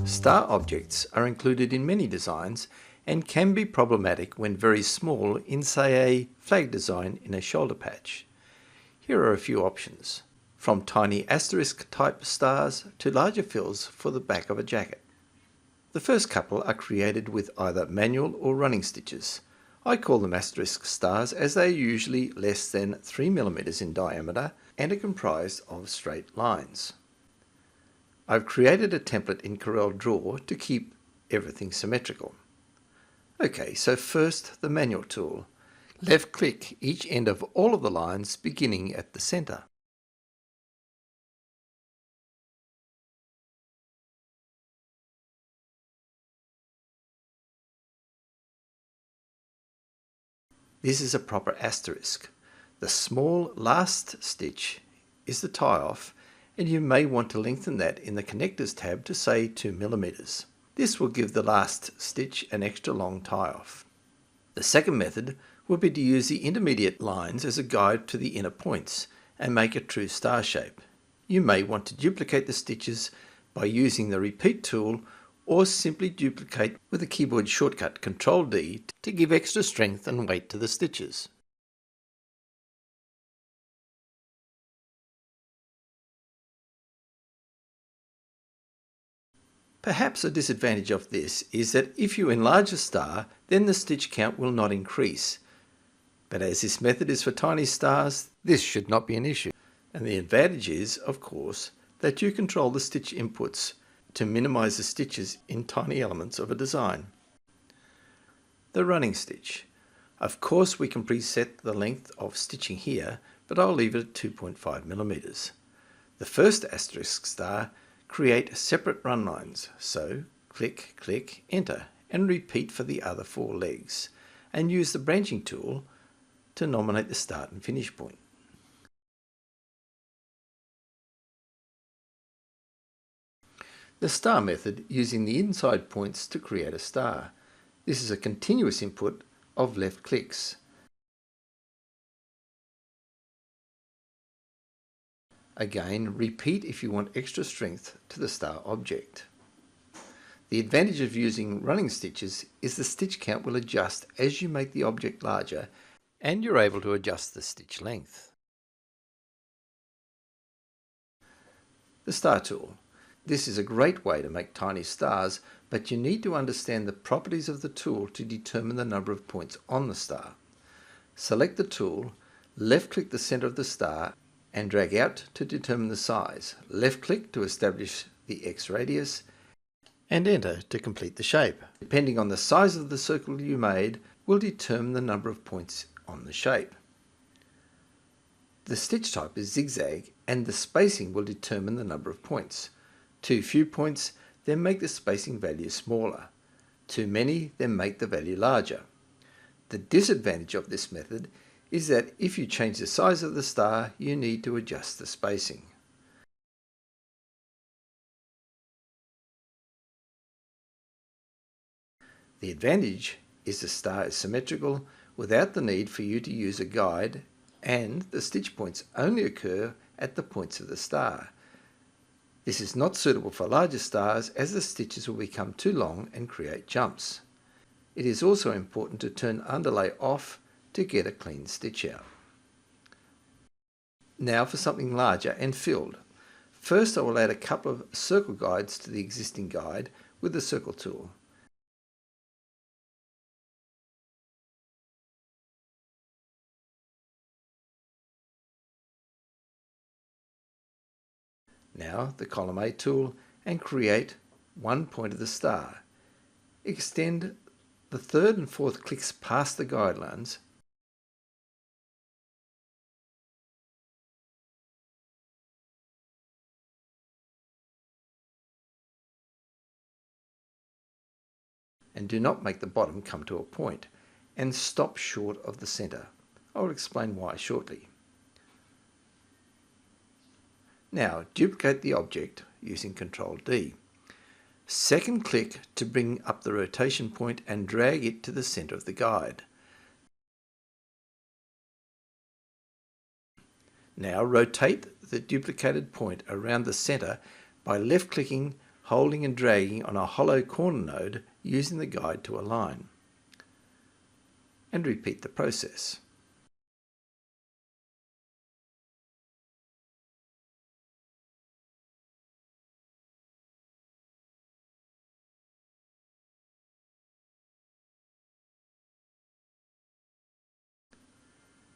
Star objects are included in many designs and can be problematic when very small in, say, a flag design in a shoulder patch. Here are a few options, from tiny asterisk type stars to larger fills for the back of a jacket. The first couple are created with either manual or running stitches. I call them asterisk stars as they are usually less than 3 mm in diameter and are comprised of straight lines. I've created a template in Corel Draw to keep everything symmetrical. Okay, so first the manual tool. Left click each end of all of the lines beginning at the center. This is a proper asterisk. The small last stitch is the tie-off, and you may want to lengthen that in the connectors tab to say 2 mm. This will give the last stitch an extra long tie-off. The second method would be to use the intermediate lines as a guide to the inner points and make a true star shape. You may want to duplicate the stitches by using the repeat tool or simply duplicate with the keyboard shortcut Ctrl D to give extra strength and weight to the stitches. Perhaps a disadvantage of this is that if you enlarge a star, then the stitch count will not increase. But as this method is for tiny stars, this should not be an issue. And the advantage is, of course, that you control the stitch inputs to minimize the stitches in tiny elements of a design. The running stitch. Of course we can preset the length of stitching here, but I'll leave it at 2.5 mm. The first asterisk star create separate run lines, so click, click, enter, and repeat for the other 4 legs, and use the branching tool to nominate the start and finish point. The star method using the inside points to create a star. This is a continuous input of left clicks. Again, repeat if you want extra strength to the star object. The advantage of using running stitches is the stitch count will adjust as you make the object larger, and you're able to adjust the stitch length. The star tool. This is a great way to make tiny stars, but you need to understand the properties of the tool to determine the number of points on the star. Select the tool, left-click the center of the star, and drag out to determine the size. Left-click to establish the X radius, and enter to complete the shape. Depending on the size of the circle you made, will determine the number of points on the shape. The stitch type is zigzag, and the spacing will determine the number of points. Too few points, then make the spacing value smaller. Too many, then make the value larger. The disadvantage of this method is that if you change the size of the star, you need to adjust the spacing. The advantage is the star is symmetrical without the need for you to use a guide, and the stitch points only occur at the points of the star. This is not suitable for larger stars as the stitches will become too long and create jumps. It is also important to turn underlay off to get a clean stitch out. Now for something larger and filled. First I will add a couple of circle guides to the existing guide with the circle tool. Now the column A tool and create one point of the star. Extend the third and fourth clicks past the guidelines and do not make the bottom come to a point, and stop short of the center. I will explain why shortly. Now duplicate the object using Ctrl D. Second click to bring up the rotation point and drag it to the center of the guide. Now rotate the duplicated point around the center by left clicking, holding and dragging on a hollow corner node using the guide to align. And repeat the process.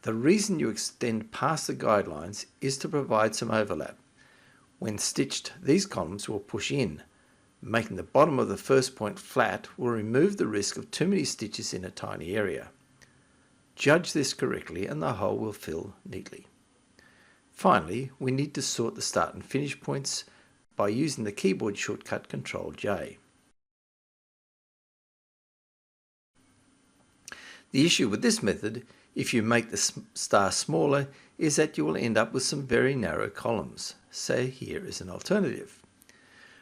The reason you extend past the guidelines is to provide some overlap. When stitched, these columns will push in. Making the bottom of the first point flat will remove the risk of too many stitches in a tiny area. Judge this correctly and the hole will fill neatly. Finally, we need to sort the start and finish points by using the keyboard shortcut Ctrl-J. The issue with this method, if you make the star smaller, is that you will end up with some very narrow columns. So here is an alternative.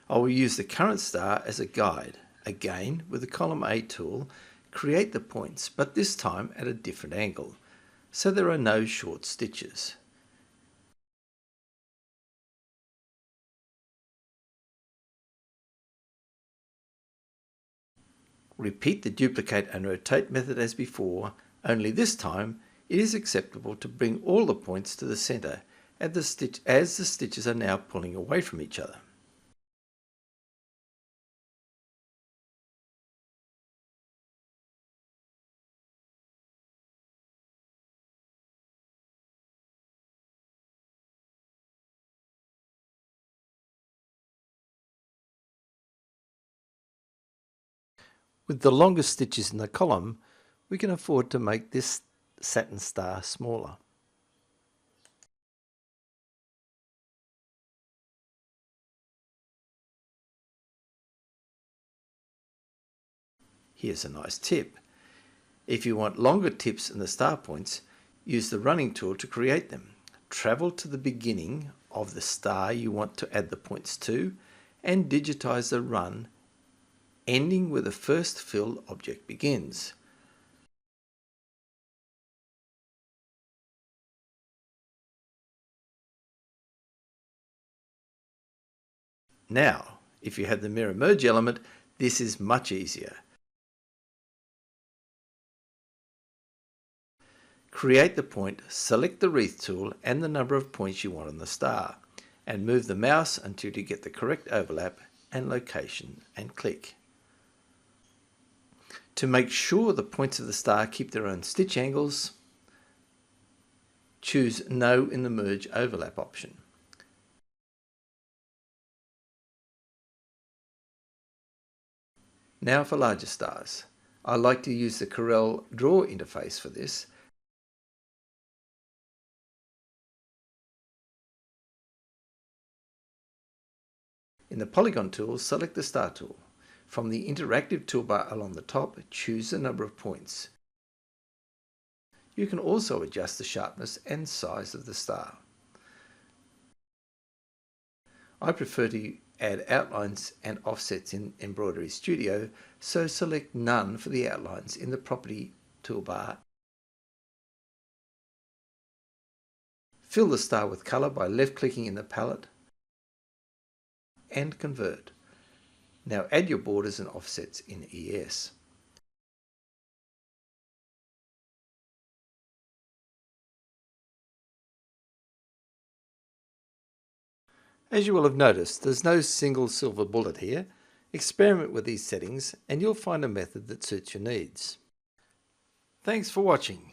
I will use the current star as a guide. Again, with the column A tool, create the points, but this time at a different angle, so there are no short stitches. Repeat the duplicate and rotate method as before, only this time it is acceptable to bring all the points to the center as the stitches are now pulling away from each other. With the longest stitches in the column, we can afford to make this satin star smaller. Here's a nice tip. If you want longer tips in the star points, use the running tool to create them. Travel to the beginning of the star you want to add the points to and digitize the run, ending where the first fill object begins. Now, if you have the mirror merge element, this is much easier. Create the point, select the wreath tool and the number of points you want on the star, and move the mouse until you get the correct overlap and location and click. To make sure the points of the star keep their own stitch angles, choose No in the Merge Overlap option. Now for larger stars. I like to use the Corel Draw interface for this. In the Polygon tool, select the Star tool. From the interactive toolbar along the top, choose the number of points. You can also adjust the sharpness and size of the star. I prefer to add outlines and offsets in Embroidery Studio, so select None for the outlines in the Property toolbar. Fill the star with color by left-clicking in the palette and Convert. Now add your borders and offsets in ES. As you will have noticed, there's no single silver bullet here. Experiment with these settings and you'll find a method that suits your needs. Thanks for watching.